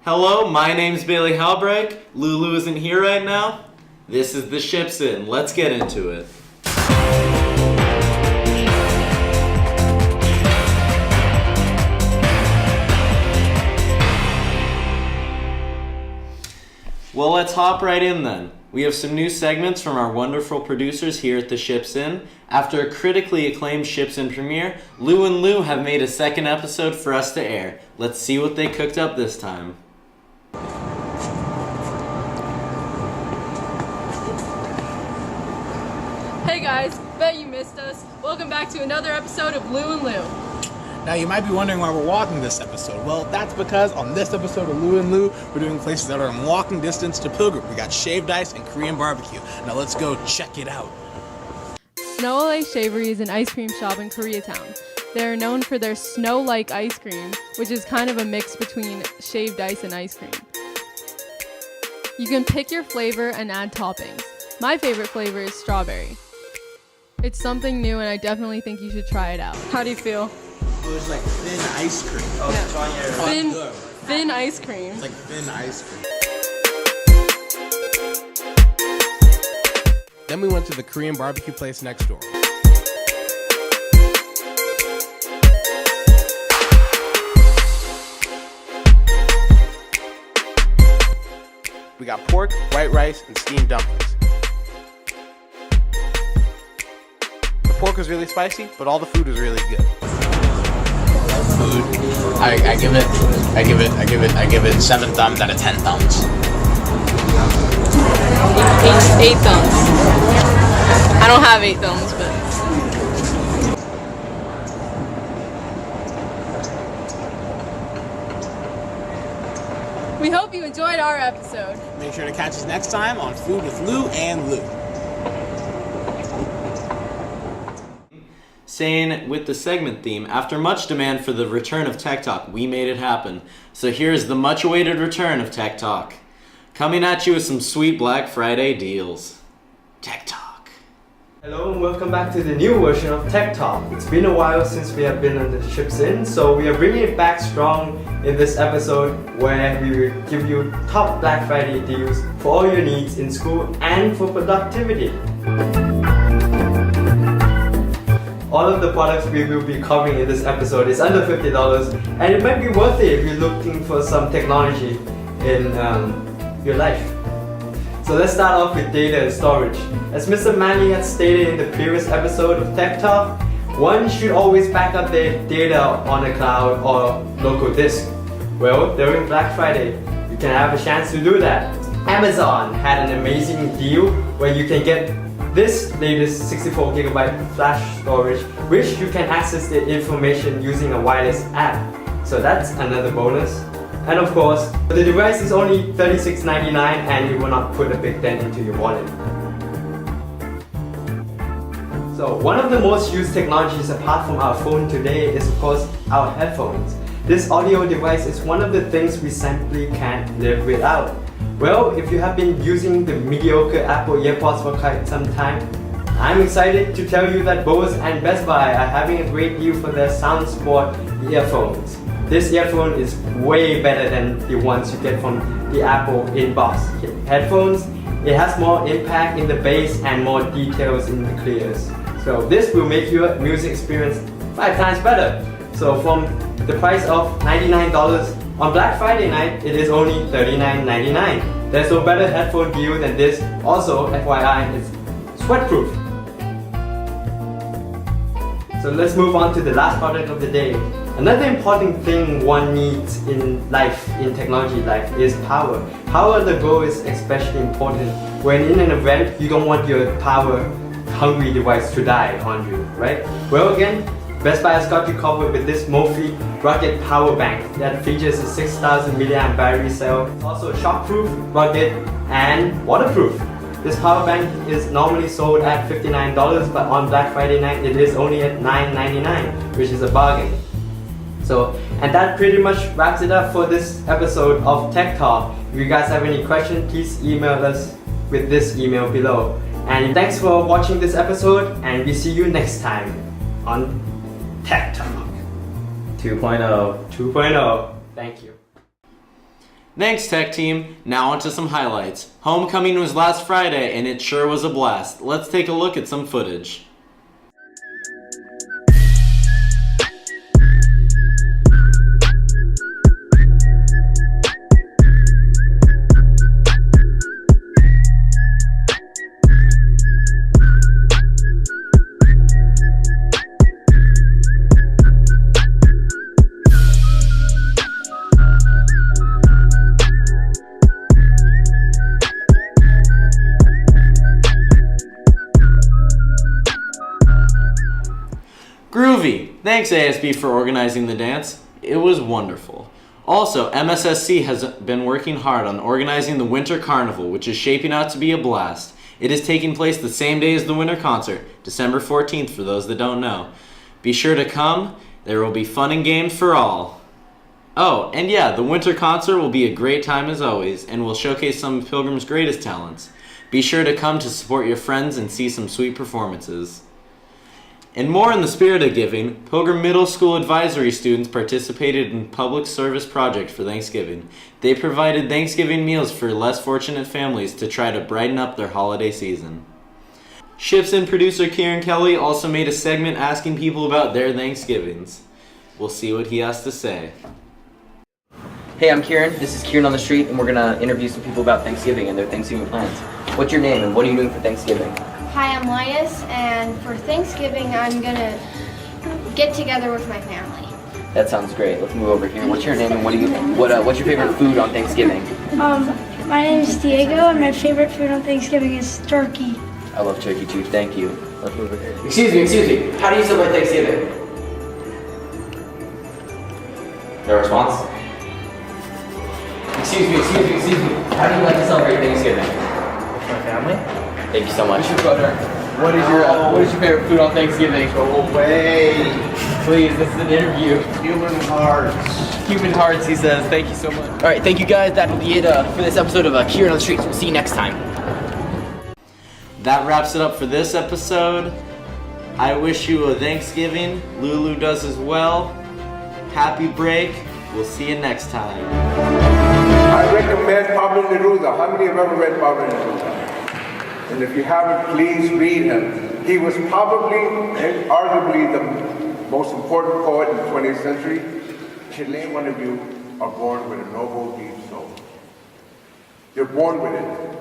Hello, my name's Bailey Halbrecht. Lulu isn't here right now. This is the Ship's In. Let's get into it. Well, let's hop right in then. We have some new segments from our wonderful producers here at the Ship's In. After a critically acclaimed Ship's In premiere, Lou and Lou have made a second episode for us to air. Let's see what they cooked up this time. Hey guys, bet you missed us. Welcome back to another episode of Lou and Lou. Now you might be wondering why we're walking this episode. Well, that's because on this episode of Lou and Lou, we're doing places that are in walking distance to Pilgrim. We got shaved ice and Korean barbecue. Now let's go check it out. Snow LA Shavery is an ice cream shop in Koreatown. They are known for their snow-like ice cream, which is kind of a mix between shaved ice and ice cream. You can pick your flavor and add toppings. My favorite flavor is strawberry. It's something new and I definitely think you should try it out. How do you feel? Oh, it's like thin ice cream. Thin ice cream. It's like thin ice cream. Then we went to the Korean barbecue place next door. We got pork, white rice, and steamed dumplings. The pork was really spicy, but all the food was really good. Food. I give it 7 thumbs out of 10 thumbs. 8 thumbs. I don't have 8 thumbs, but... We hope you enjoyed our episode. Make sure to catch us next time on Food with Lou and Lou. Staying with the segment theme, after much demand for the return of Tech Talk, we made it happen. So here's the much-awaited return of Tech Talk. Coming at you with some sweet Black Friday deals. Tech Talk. Hello and welcome back to the new version of Tech Talk. It's been a while since we have been on the Ship's In, so we are bringing it back strong in this episode where we will give you top Black Friday deals for all your needs in school and for productivity. All of the products we will be covering in this episode is under $50 and it might be worth it if you're looking for some technology in your life. So let's start off with data and storage. As Mr. Manley had stated in the previous episode of Tech Talk, one should always back up their data on a cloud or local disk. Well, during Black Friday, you can have a chance to do that. Amazon had an amazing deal where you can get this latest 64GB flash storage, which you can access the information using a wireless app. So that's another bonus. And of course, the device is only $36.99 and it will not put a big dent into your wallet. So one of the most used technologies apart from our phone today is of course our headphones. This audio device is one of the things we simply can't live without. Well, if you have been using the mediocre Apple EarPods for quite some time, I'm excited to tell you that Bose and Best Buy are having a great deal for their SoundSport earphones. This earphone is way better than the ones you get from the Apple in-box headphones. It has more impact in the bass and more details in the clears. So this will make your music experience 5 times better. So from the price of $99, on Black Friday night, it is only $39.99. There's no better headphone deal than this. Also, FYI, it's sweatproof. So let's move on to the last product of the day. Another important thing one needs in life, in technology life, is power. Power on the go is especially important. When in an event, you don't want your power-hungry device to die on you, right? Well, again, Best Buy has got you covered with this Mophie rugged power bank that features a 6,000 mAh battery cell. It's also shockproof, rugged, and waterproof. This power bank is normally sold at $59, but on Black Friday night it is only at $9.99, which is a bargain. So, and that pretty much wraps it up for this episode of Tech Talk. If you guys have any questions, please email us with this email below. And thanks for watching this episode, and we see you next time on Tech Talk 2.0. Thank you. Thanks, Tech Team. Now on to some highlights. Homecoming was last Friday, and it sure was a blast. Let's take a look at some footage. Groovy! Thanks ASB for organizing the dance. It was wonderful. Also, MSSC has been working hard on organizing the Winter Carnival, which is shaping out to be a blast. It is taking place the same day as the winter concert, December 14th for those that don't know. Be sure to come. There will be fun and games for all. Oh, and yeah, the winter concert will be a great time as always, and will showcase some of Pilgrim's greatest talents. Be sure to come to support your friends and see some sweet performances. And more in the spirit of giving, Pilgrim Middle School advisory students participated in a public service project for Thanksgiving. They provided Thanksgiving meals for less fortunate families to try to brighten up their holiday season. Ships In producer Kieran Kelly also made a segment asking people about their Thanksgivings. We'll see what he has to say. Hey, I'm Kieran. This is Kieran on the Street, and we're gonna interview some people about Thanksgiving and their Thanksgiving plans. What's your name, and what are you doing for Thanksgiving? Hi, I'm Linus, and for Thanksgiving, I'm gonna get together with my family. That sounds great. Let's move over here. What's your name, and what's your favorite food on Thanksgiving? My name is Diego, and my favorite food on Thanksgiving is turkey. I love turkey too. Thank you. Let's move over here. Excuse me. How do you celebrate Thanksgiving? No response? Excuse me. How do you like to celebrate Thanksgiving? With my family? Thank you so much. What is your favorite food on Thanksgiving? Go away. Please, this is an interview. Human hearts. Human hearts, he says. Thank you so much. All right, thank you guys. That'll be it for this episode of Kieran on the Streets. We'll see you next time. That wraps it up for this episode. I wish you a Thanksgiving. Lulu does as well. Happy break. We'll see you next time. I recommend Pablo Neruda. How many have ever read Pablo Neruda? And if you haven't, please read him. He was probably and arguably the most important poet in the 20th century. Today, one of you are born with a noble, deep soul. You're born with it.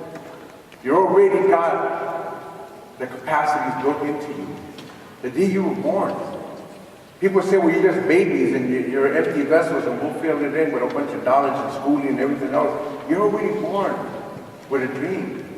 You already got the capacities built into you. The day you were born. People say, well, you're just babies and you're empty vessels and we'll fill it in with a bunch of knowledge and schooling and everything else. You're already born with a dream.